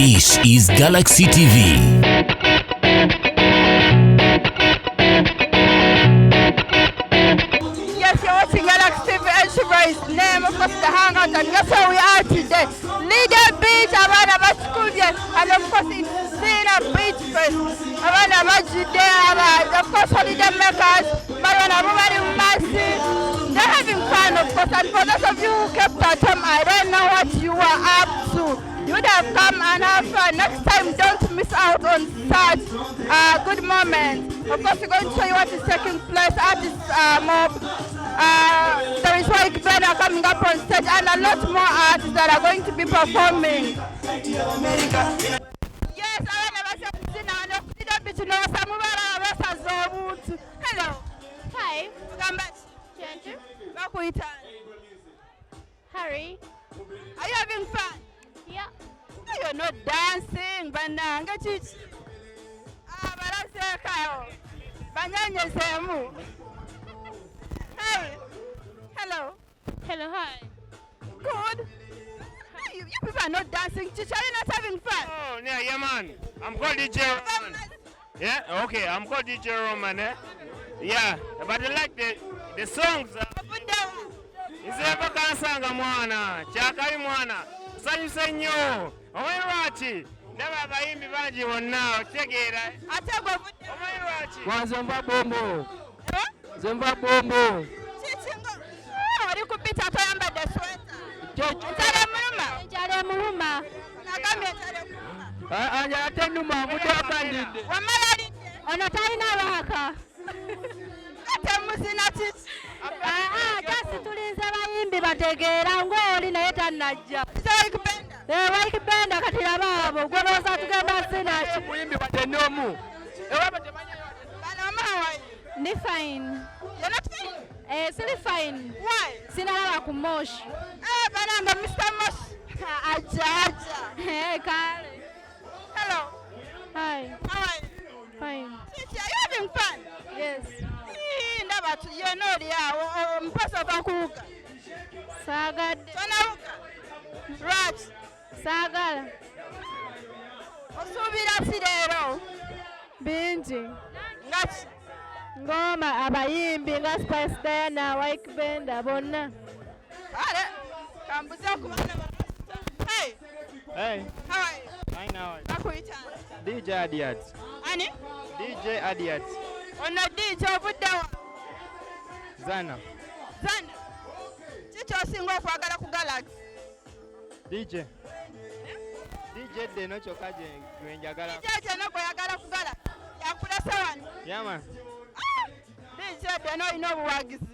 This is Galaxy TV. Yes, you're watching Galaxy TV and Shiva's name, of course, the hangout, and that's where we are today. Leader Beach, Abana Baskudia, and of course, it's Sina Beach Fest. Abana Majidea, of course, holiday makers, Marana Rumari Masi. They're having fun, of course, and for those of you who kept at home, I don't know what you were up to. You would have come and have fun. Next time, don't miss out on such good moments. Of course, we're going to show you what is taking place at this mob. There is White Banner coming up on stage and a lot more artists that are going to be performing. Yes, I hello. Hi. Gentle. Harry. Are you having fun? Yeah. You're not dancing, Bananga Chich. Baraseka. Banana Samu. Hey. Hello. Hello, hi. Good. You people are not dancing, Chich. Are you not having fun? Oh, yeah, man. I'm called DJ Roman. Yeah, okay, I'm called DJ Roman, eh? Yeah, but I like the songs. Iseba kansanga mwana, chakali mwana. Sanyuse nnyo. Omwirwaki. Ndaba abayimbi bangi bonna otegeera. Ate gwe Omwirwaki. Kwanzemba bombo. Zemba bombo. Chichingo. Oli kupita toyambadde sweta. Ntale muluma. Njale muluma. Nagambye ntale muluma. Anja ate nnuma mudde akandidde. Wamala lidde. Ono talina baaka. Ate muzina Chichi. Kasi tulinze bayimbi bategeera ng'oli naye tannajja. White Banda kati labaabo gwe looza tugenda sinaki. Muyimbi batenne omu. Ewaba temanyi Ndi fine. You're not fine? Siri fine. Why? Sinalaba ku Moshi. Bananga Mr. Mosh. Aja. Kale. Hello. Hi. How are you? Fine. Chichi, are you having fun? Yes. Ndaba yenoli awo mpasa bakuuka. Saagadde. Tonawuka. Right. Saagala. Osuubira ki leero? Bingi. Ngaki? Ngoma abayimbi nga Spice Diana, White Banda bonna. Ale. Kambuze okubana barasta. Hey. Hey, How are you? fine how are you? Bakuyita. DJ Adiat. Ani? DJ Adiat. Ono DJ obuddewa. Zana. Zana. Kiki osinga okwagala ku Galaxy? DJ. DJ Deno kyokka gye njagala. DJ Deno kweyagala ku Galaxy. Yakulese wano. Yeah man. DJ Deno olina obuwagizi.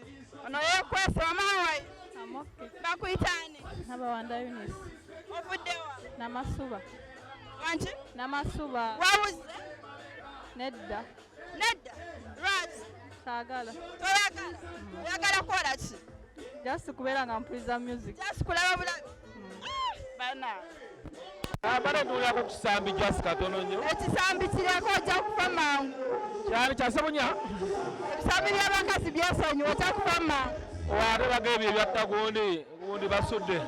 Ono yeekwese omaawayi. Amoke. Bakuyita ani? Nabawanda Eunice. Ovuddewa. Namasuba. Wanki? Namasuba. Wawuze? Nedda. Nedda. Right. Saagala. Toyagala. Oyagala kukola ki? Just kubeera nga mpuliriza music. Just kulaba bulabi. Bana. Abale tuulira ku kisambi just katono nnyo. Ekisambi kireko ojja kufa mangu. Kyali kyasabunya. Ebisambi by'abakazi byesonyiwa ojja kufa mangu. Ate baga ebyo ebyatta gundi basudde.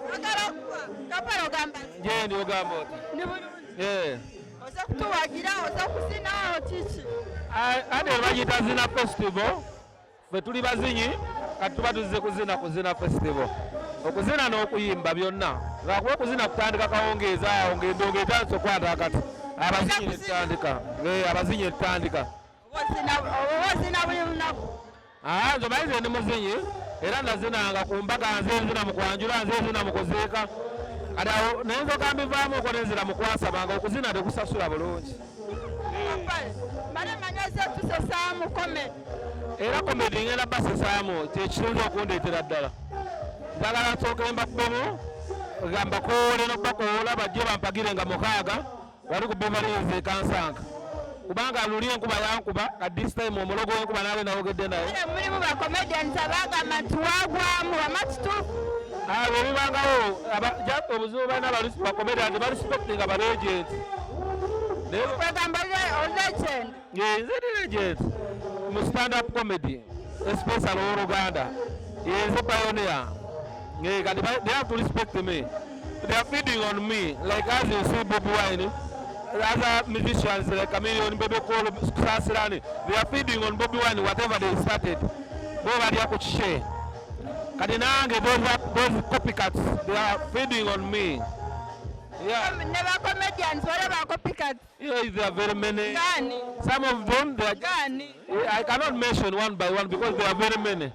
Oyagala okufa. Kapale ogamba. Njendi ogamba oti. Ndi bulungi. Oze kutuwagira, oze kusinawo kiki? Ate bagiyita zina festival. Ffe tuli bazinyi kati tuba tuzze kuzina festival. Okuzina n'okuyimba byonna. Lwakuba okuzina kutandika kawungeezi awo ng'endongo etandise okwata kati. Abazinyi ne tutandika. Abazinyi ne tutandika. Ozina buli lunaku. Nze bayize ndi muzinyi era nazinanga ku mbaga nze nzina mu kwanjula nze nzina mu kuziika. Kati awo naye nzoka mbivaamu okwo nenzira mu kwasabanga okuzina tekusasula bulungi. Kapale. Mane manyoze tusesaamu komedi. Era komedi ngenda basesaamu kyekisinza okundeetera ddala. Njagala nsooke mbakubemu nga mbakoole n'okubakoola bajje bampagire nga mukaaga wali ku Beverly Kansanga. Kubanga luli enkuba yankuba at this time omulogo w'enkuba naabe nawogedde naye. Mulimu bakomedians abagamba nti wagwamu amakituufu. Bwebibangawo obuzibu balina bakomedians barespectinga balegent. Kwegamba legend. Nze ndi legend mu stand up comedy especially ow'Oluganda. He is a pioneer. They have to respect me. they are feeding on me. Like as you see Bobi Wine, other musicians like Chameleone, Bebe Cole, Sasirani, they are feeding on Bobi Wine, whatever they started. Nobody could share. Kadinange, those copycats, they are feeding on me. Yeah. Never comedians, what about copycats? Yeah, there are very many. Gani. Some of them, they are. Gani. I cannot mention one by one because there are very many.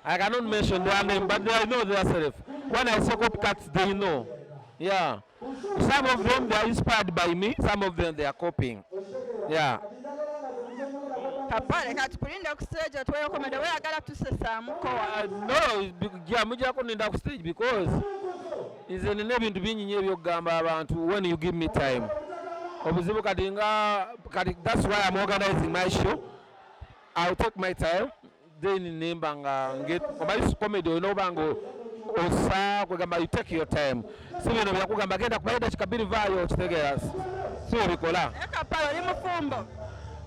I cannot mention their name, but they know their self. When I say copycats, they know. Yeah. Some of them, they are inspired by me. Some of them, they are copying. Yeah. Kapale katukulinda ku stage tweyokomede weyagala tusesamuko. No, yeah, mujja kuninda ku stage because nze nina ebintu bingi ebyokugamba abantu when you give me time. Obuzibu kati that's why I'm organizing my show. I'll take my time. Then nimba nga get oba comedy onobanga osa kugamba you take your time. Sibino byakugamba genda kubaida kikabiri vayo kitegera. Sio bikola. Kapale oli mufumbo.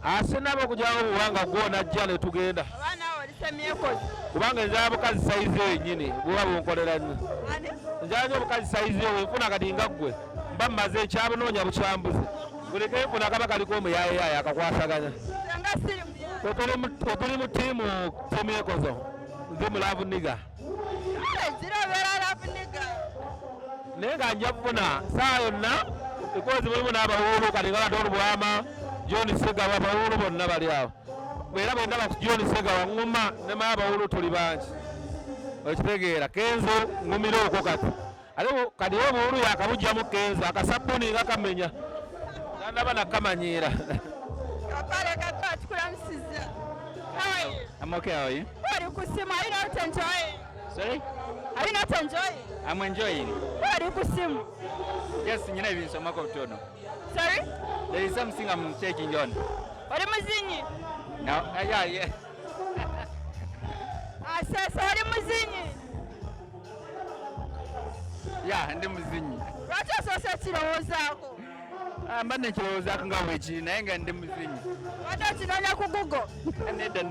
Asinabo kujawo buwanga gwona ajja ne tugenda. Abaana olisemyekozi. Kubanga nze abukazi saizi yennyini bwaba bunkolera nnyo. Nze obukazi saizi yo wenfuna kati nga ggwe mba mmaze ekyabunoonya bukyambuze. Buli kenfuna kaba kaliko omuyayaaya akakwasaganya. Otuli mu ttiimu Semyekozo. Nze mulaavu niga. Naye nga nja kufuna saa yonna because mulimu n'abawuulu kati nga Katonda Bwama John Segawa abawuulu bonna bali awo. Era bwe ndaba ku John Segawa ŋŋuma ne abawuulu tuli bangi. Okitegeera Kenzo ŋŋumira okwo kati. Ate kati obuwuulu yakabugyamu Kenzo akasabbuni nga kamenya. Ndaba nakamanyiira. Kapale kata tukulamusiza. How are you? I'm okay, how are you? What are you kusimu? Are you not enjoying? Sorry? Are you not enjoying? I'm enjoying. What are you kusimu? Yes, you know, even some of tono. Sorry? There is something I'm taking on. What are you muzinyi? No, yeah. Sasa what are you muzinyi? Yeah, ndi muzinyi. Lwaki osoose kirowoozaako? Mba nekirowoozaako nga bwekiri naye nga ndi muzinyi. Lwaki okinoonya ku Google? Nedda.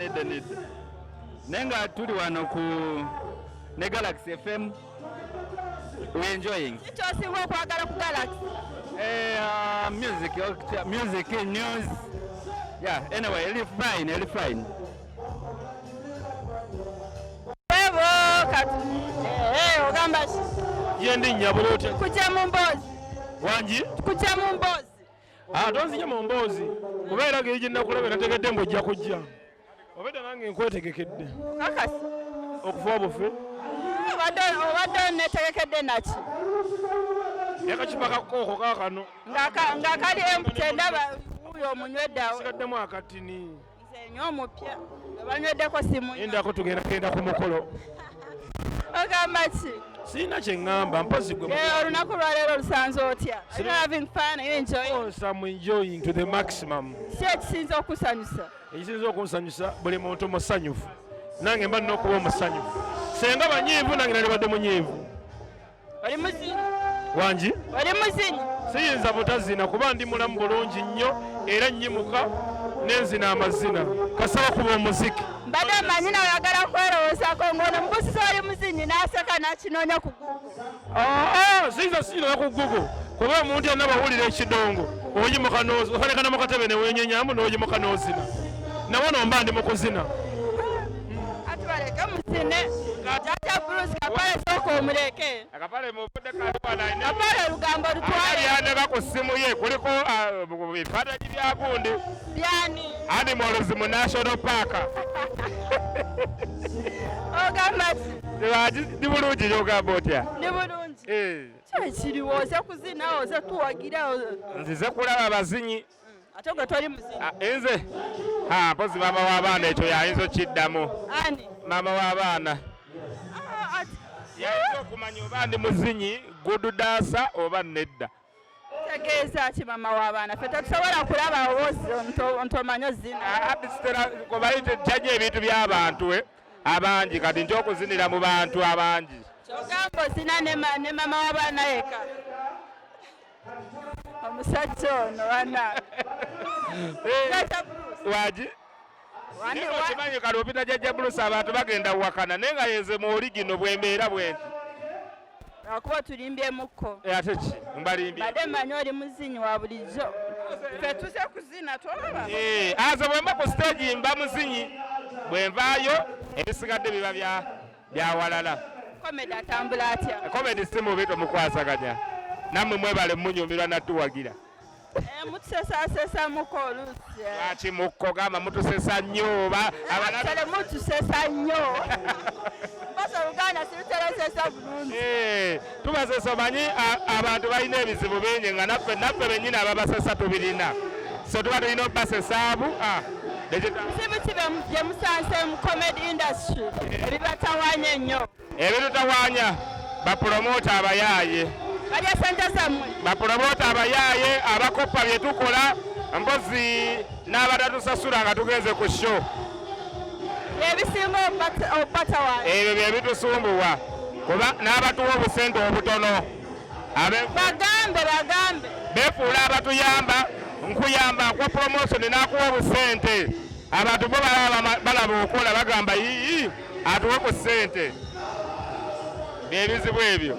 Naye nga tuli wano ku ne Galaxy FM. We're enjoying. Kiki osinga okwagala ku Galaxy? Music, news. Yeah, anyway, really fine. Ogamba ki? Ye ndi Nnyabuloote. Kujja mu mboozi. Wangi? Kujja mu mboozi. Tonzija mu mboozi. Kubeera gye nakulaba nategedde mbojja kujja. Obedda nange nkwetegekedde. Kakasi. Okufa obufe. Obadde netegekedde naki? Yakakipa kakooko kaakano. Nga kali empute ndaba uyo omunyweddawo. Sigaddemu akatini. Nze nnyo omupya. Banyweddeko simu. Endako tugenda ku mukolo. Ogamba ki? Sirina kye ŋŋamba mpozi gwe. Olunaku lwaleero lusanze otya? Are you having fun? Are you enjoying? Oh, I'm enjoying to the maximum. Si ekisinza okusanyusa? Ekisinza okunsanyusa buli muntu musanyufu. Nange mba nina okuba omusanyufu. Senga banyiivu nange nalibadde munyiivu. Oli muzinyi? Wangi? Oli muzinyi? Siyinza butazina kuba ndi mulamu bulungi nnyo era nnyimuka nenzina amazina. Kasaba kuba omuziki. Mbadde mmanyi nawe oyagala kwerowoozaako ng'ono mbuusiza oli muzinyi n'aseka n'akinoonya ku Google. Siyinza ku Google kuba omuntu yenna bawulira ekidongo oyimuka n'ozina ofanekana mu katebe ne weenyenyamu n'oyimuka n'ozina. Nawo nomba ndi mu kuzina. Ati baleke muzine. Jjajja Bruce Kapale sooka omuleke. Kapale muvudde kaliwana. Kapale olugambo lutwale. Yandeka ku ssimu ye kuliko ebifaananyi bya gundi. Byani? Animals mu National Park. Ogamba ki? Ndi bulungi gy'ogamba otya? Ndi bulungi. Kiriwo oze kuzina oze tuwagira. Nzize kulaba abazinyi. Ate gwe toli muzinyi? Nze? Mpozi maama w'abaana ekyo yayinza okiddamu. Ani? Maama w'abaana. Yayinza okumanya oba ndi muzinyi, good dancer oba nedda. Tegeeza ki maama w'abaana? Ffe tetusobola kulaba oba ntomanyi ozina. Kobayite jjajja ebintu by'abantu abangi kati nja okuzinira mu bantu abangi. Kyogamba ozina ne maama w'abaana yeka. Omusajja ono wana. Wagi? Okimanyi kale opita jjajja Bruce abantu bagenda wakana naye nga yenze mu oligino bwembeera bwenti. Akuba tulimbye mukko. Ate ki mbalimbye. Bade manyi oli muzinyi wa bulijjo. Ffe tuze kuzina tolaba. Aze bwe mba ku stage mba muzinyi bwe nvaayo ebisigadde biba bya walala. Comedy atambula atya. Comedy si mubi tomukwasaganya. Nammwe mwebale munyumirwa natuwagira. Mutusesa mukko oluusi. Lwaki mukko gamba mutusesa nnyo abalala mutusesa nnyo. Basa Uganda siruteresesa bulungi. Tubasesa omanyi abantu balina ebizibu bingi nga naffe bennyini ababasesa tubirina. So tuba tulina obbasesaabu. Bizibu ki bye musanze mu comedy industry ebibatawaanya ennyo? Ebitutawaanya bapromota abayaaye. Balya sente zammwe. Bapromota abayaaye abakoppa bye tukola mpozi n'abatatusasula nga tugenze ku show. Ebisinga obatawaanya. Ebyo bye bitusumbuwa kuba n'abatuwa obusente obutono. Bagambe. Beefuula abatuyamba nkuyamba nkuwa promotion n'akuwa obusente. Abantu bo balaba okola bagamba yii atuwe ku ssente. Byebizibu ebyo.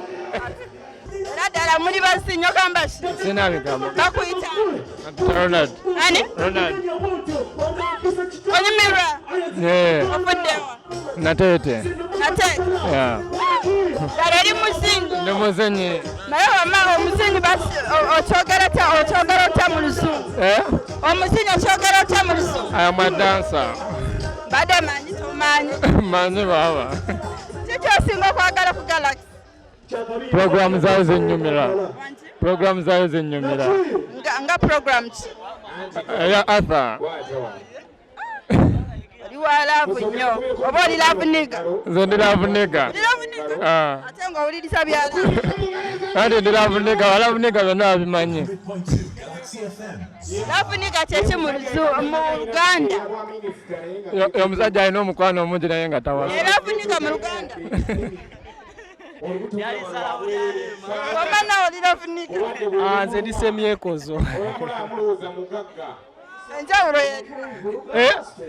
Era ddala muli basinyo gamba ki? Sina bigambo. Bakuyita? Ronald. Ani? Ronald. Onyumirwa? Ofuddewa? Natete. Yeah. Ddala eri muzinyi? Ndi muzinyi. Naye wama omuzinyi okyogera otya mu Luzungu? Omuzinyi okyogera otya mu Luzungu? I am a dancer. Badde manyi tumanyi? Manyi baba. Kiki osinga okwagala ku Galaxy? Program zayo zennyumira. Program zayo zennyumira. Nga program ki? Ya Arthur. Oli wa laavu nnyo. Oba oli laavu niga? Nze ndi laavu niga. Oli laavu niga? Ate ng'owuliriza bya laavu. Ate ndi laavu niga, balaavu niga byonna babimanyi. Laavu niga kyeki mu Luganda? Omusajja alina omukwano omungi naye nga tawala. Laavu niga mu Luganda? Wamana oli laavu niga? Nze ndi semyekozo. Enjawulo yeri?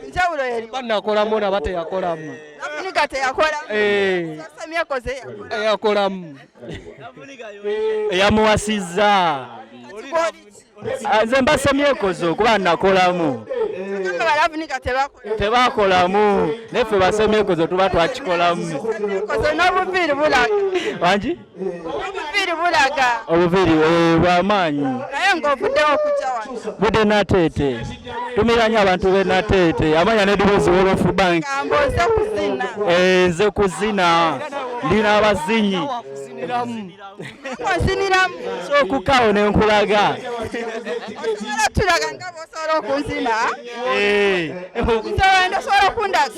Enjawulo yeri? Banakolamu naba teyakolamu. Laavu niga teyakolamu? Semyekozo eyakolamu. Eyamuwasizza. Nze mba semyekozo kuba nakolamu. Balaavu niga tebakolamu. Neffe basemyekozo tuba twakikolamu. N'obuviiri bulaga. Wangi? Obuviiri bulaga. Obuviiri bw'amaanyi. Naye ng'ovuddewo okujja wano. Budde Natete. Tumiranye abantu b'e Natete. Amanya n'eddoboozi w'Olufu Bank. Gambo nze kuzina. Nze kuzina. Ndina abazinyi. Oziniramu. Okukaawo ne nkulaga. Osobola tulaga nga bw'osobola okunzina? Nze wenda osobola okundaga.